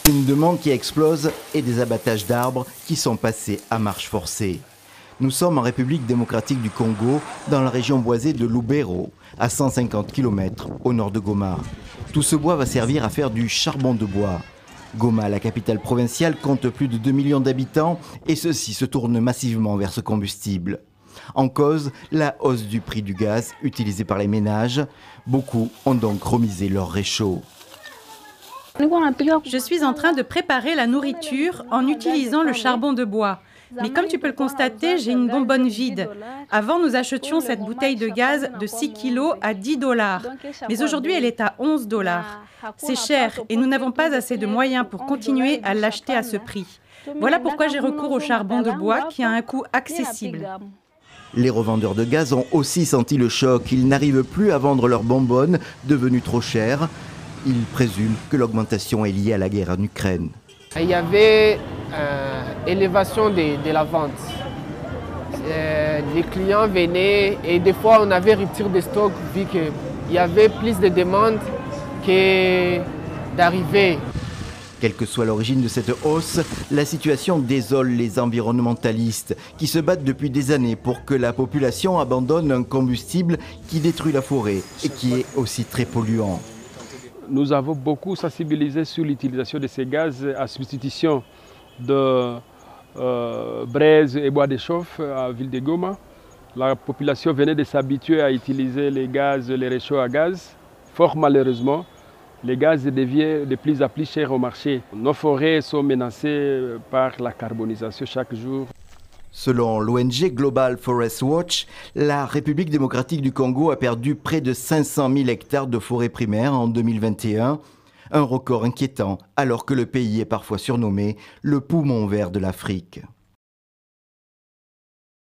Une demande qui explose et des abattages d'arbres qui sont passés à marche forcée. Nous sommes en République démocratique du Congo, dans la région boisée de Lubero, à 150 km au nord de Goma. Tout ce bois va servir à faire du charbon de bois. Goma, la capitale provinciale, compte plus de 2 millions d'habitants et ceux-ci se tournent massivement vers ce combustible. En cause, la hausse du prix du gaz utilisé par les ménages. Beaucoup ont donc remisé leur réchaud. Je suis en train de préparer la nourriture en utilisant le charbon de bois. Mais comme tu peux le constater, j'ai une bonbonne vide. Avant, nous achetions cette bouteille de gaz de 6 kilos à 10 $. Mais aujourd'hui, elle est à 11 $. C'est cher et nous n'avons pas assez de moyens pour continuer à l'acheter à ce prix. Voilà pourquoi j'ai recours au charbon de bois qui a un coût accessible. Les revendeurs de gaz ont aussi senti le choc. Ils n'arrivent plus à vendre leurs bonbonnes, devenues trop chères. Ils présument que l'augmentation est liée à la guerre en Ukraine. Il y avait élévation de la vente. Les clients venaient et des fois on avait rupture de stock vu qu'il y avait plus de demandes que d'arrivées. Quelle que soit l'origine de cette hausse, la situation désole les environnementalistes qui se battent depuis des années pour que la population abandonne un combustible qui détruit la forêt et qui est aussi très polluant. Nous avons beaucoup sensibilisé sur l'utilisation de ces gaz à substitution de braise et bois de chauffe à Ville de Goma. La population venait de s'habituer à utiliser les gaz, les réchauds à gaz. Fort malheureusement, les gaz deviennent de plus en plus chers au marché. Nos forêts sont menacées par la carbonisation chaque jour. Selon l'ONG Global Forest Watch, la République démocratique du Congo a perdu près de 500 000 hectares de forêt primaire en 2021, un record inquiétant alors que le pays est parfois surnommé le poumon vert de l'Afrique.